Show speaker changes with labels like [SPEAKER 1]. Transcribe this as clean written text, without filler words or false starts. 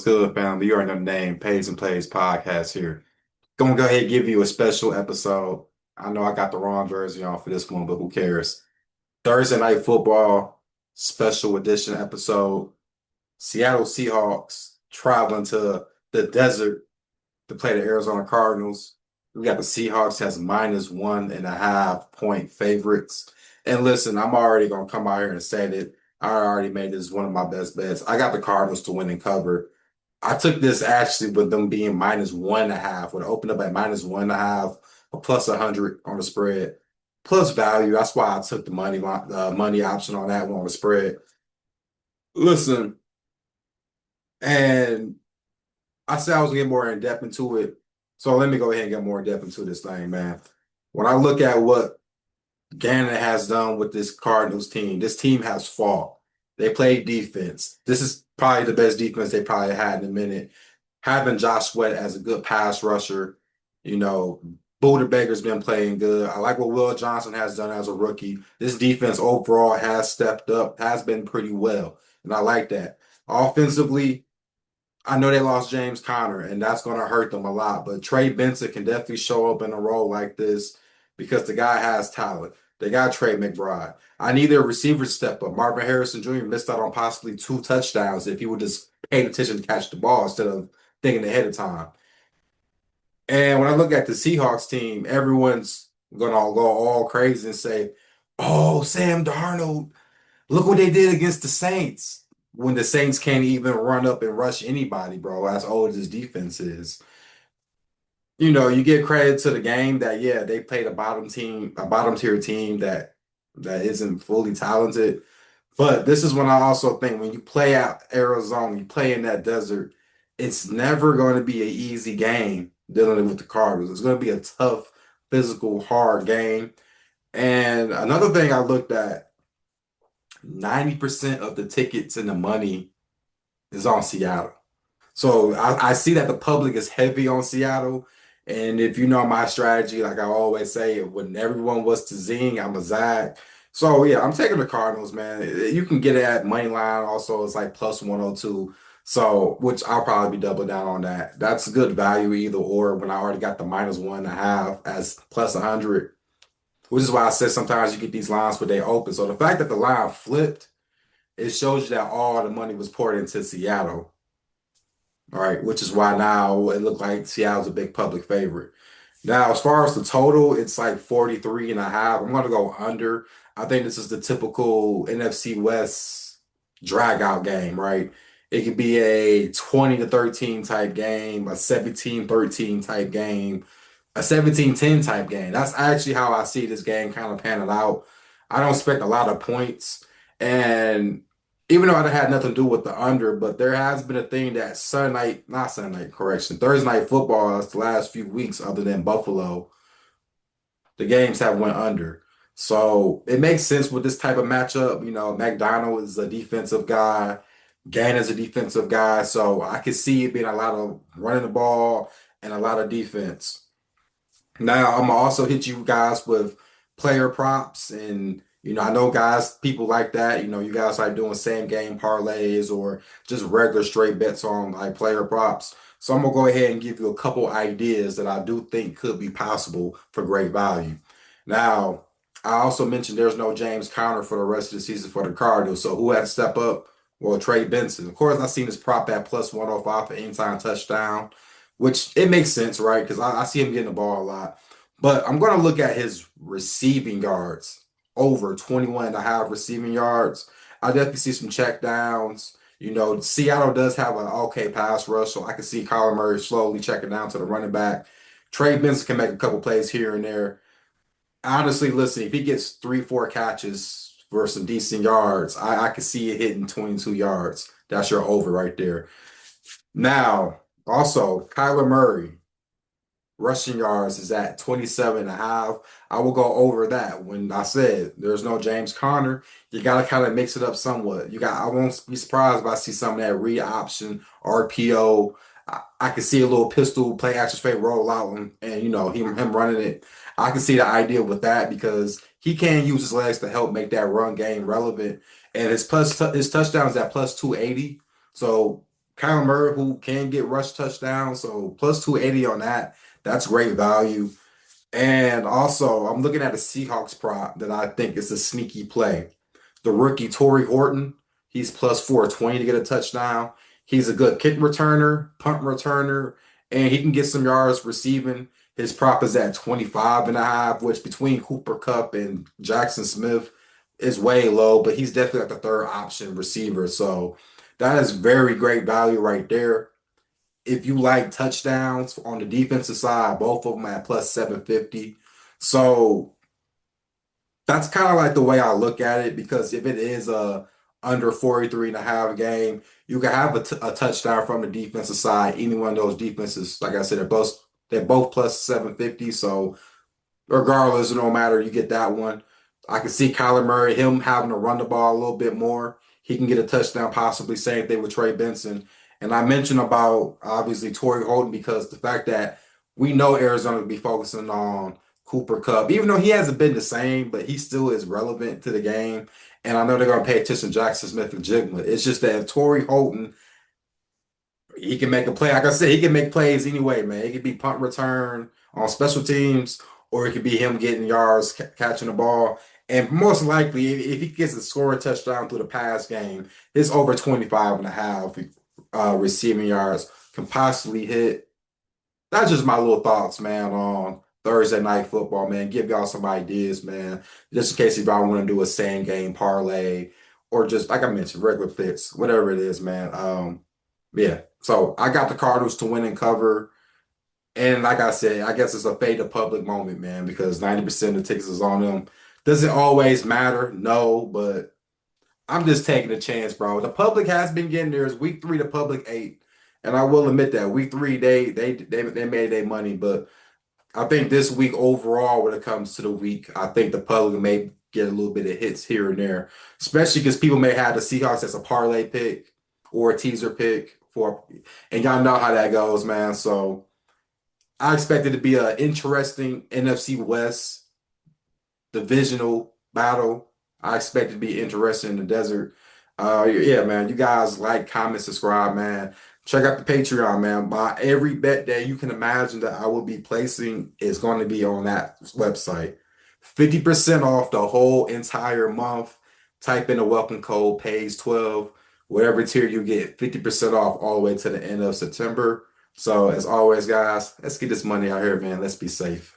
[SPEAKER 1] What's good, family? You already know the name, Pays and Plays podcast here. Gonna go ahead and give you a special episode. I know I got the wrong jersey on for this one, but who cares? Thursday night football, special edition episode. Seattle Seahawks traveling to the desert to play the Arizona Cardinals. We got the Seahawks as -1.5 point favorites. And listen, I'm already gonna come out here and say that I already made this one of my best bets. I got the Cardinals to win and cover. I took this actually with them being -1.5, would open up at -1.5, a plus 100 on the spread, plus value. That's why I took the money option on that one on the spread. Listen, and I said I was gonna get more in depth into it. So let me go ahead and get more in depth into this thing, man. When I look at what Gannon has done with this Cardinals team, this team has fought. They played defense. This is probably the best defense they probably had in a minute. Having Josh Sweat as a good pass rusher, you know, Buda Baker's been playing good. I like what Will Johnson has done as a rookie. This defense overall has stepped up, has been pretty well, and I like that. Offensively, I know they lost James Conner, and that's going to hurt them a lot. But Trey Benson can definitely show up in a role like this because the guy has talent. They got Trey McBride. I need their receivers to step up. Marvin Harrison Jr. missed out on possibly 2 touchdowns if he would just pay attention to catch the ball instead of thinking ahead of time. And when I look at the Seahawks team, everyone's going to go all crazy and say, "Oh, Sam Darnold, look what they did against the Saints." When the Saints can't even run up and rush anybody, bro, as old as this defense is. You give credit to the game that yeah, they played a bottom tier team that isn't fully talented. But this is when I also think when you play out Arizona, you play in that desert, it's never going to be an easy game dealing with the Cardinals. It's going to be a tough, physical, hard game. And another thing I looked at, 90% of the tickets and the money is on Seattle. So I see that the public is heavy on Seattle. And if you know my strategy, like I always say, when everyone was to zing, I'm a zag. So yeah, I'm taking the Cardinals, man. You can get it at money line. Also, it's like plus 102. So, which I'll probably be double down on that. That's good value either or when I already got the -1.5 as plus 100, which is why I said sometimes you get these lines where they open. So the fact that the line flipped, it shows you that all the money was poured into Seattle. All right, which is why now it looked like Seattle's a big public favorite. Now, as far as the total, it's like 43 and a half. I'm going to go under. I think this is the typical NFC West drag out game, right? It could be a 20-13 type game, a 17-13 type game, a 17-10 type game. That's actually how I see this game kind of panning out. I don't expect a lot of points. And even though it had nothing to do with the under, but there has been a thing that Sunday night, not Sunday night, correction, Thursday night football the last few weeks, other than Buffalo, the games have went under. So it makes sense with this type of matchup. McDonald is a defensive guy, Gann is a defensive guy. So I could see it being a lot of running the ball and a lot of defense. Now, I'm gonna also hit you guys with player props, and I know guys, people like that. You guys like doing same game parlays or just regular straight bets on like player props. So I'm gonna go ahead and give you a couple ideas that I do think could be possible for great value. Now, I also mentioned there's no James Conner for the rest of the season for the Cardinals. So who had to step up? Well, Trey Benson. Of course, I seen this prop at plus 105 for anytime touchdown, which it makes sense, right? Because I see him getting the ball a lot. But I'm going to look at his receiving yards over 21 and a half receiving yards. I definitely see some check downs. Seattle does have an okay pass rush, so I can see Kyler Murray slowly checking down to the running back. Trey Benson can make a couple plays here and there. Honestly, listen, if he gets 3, 4 catches for some decent yards, I can see it hitting 22 yards. That's your over right there. Now, also, Kyler Murray rushing yards is at 27 and a half. I will go over that. When I said there's no James Conner, you got to kind of mix it up somewhat. I won't be surprised if I see some of that read option, RPO. I can see a little pistol play action fake roll out and him running it. I can see the idea with that because he can use his legs to help make that run game relevant. And his touchdowns at plus 280. So Kyler Murray, who can get rush touchdowns, so plus 280 on that. That's great value. And also, I'm looking at a Seahawks prop that I think is a sneaky play. The rookie Torrey Horton, he's plus 420 to get a touchdown. He's a good kick returner, punt returner, and he can get some yards receiving. His prop is at 25 and a half, which between Cooper Kupp and Jackson Smith is way low, but he's definitely like the third option receiver. So that is very great value right there. If you like touchdowns on the defensive side, both of them at plus 750. So that's kind of like the way I look at it because if it is a under 43 and a half game, you can have a touchdown from the defensive side. Any one of those defenses, like I said, they're both plus 750. So regardless, no matter, you get that one. I can see Kyler Murray, him having to run the ball a little bit more. He can get a touchdown, possibly same thing with Trey Benson. And I mentioned about obviously Torrey Holden because the fact that we know Arizona will be focusing on Cooper Kupp, even though he hasn't been the same, but he still is relevant to the game. And I know they're going to pay attention to Jackson Smith and Jigma. It's just that if Torrey Holden he can make a play. Like I said, he can make plays anyway, man. It could be punt return on special teams, or it could be him getting yards, catching the ball. And most likely, if he gets a scoring touchdown through the pass game, it's over 25 and a half receiving yards can possibly hit. That's just my little thoughts, man, on Thursday night football, man. Give y'all some ideas, man. Just in case if y'all want to do a same game parlay or just like I mentioned, regular picks, whatever it is, man. Yeah. So I got the Cardinals to win and cover. And like I said, I guess it's a fade to public moment, man, because 90% of the tickets is on them. Does it always matter? No, but I'm just taking a chance, bro. The public has been getting theirs. Week three, the public ate. And I will admit that week three, they made their money, but I think this week overall, when it comes to the week, I think the public may get a little bit of hits here and there, especially because people may have the Seahawks as a parlay pick or a teaser pick for, and y'all know how that goes, man. So I expect it to be an interesting NFC West divisional battle. I expect it to be interesting in the desert. Yeah, man. You guys like, comment, subscribe, man. Check out the Patreon, man. Buy every bet that you can imagine that I will be placing is going to be on that website. 50% off the whole entire month. Type in the welcome code page 12. Whatever tier you get, 50% off all the way to the end of September. So as always, guys, let's get this money out here, man. Let's be safe.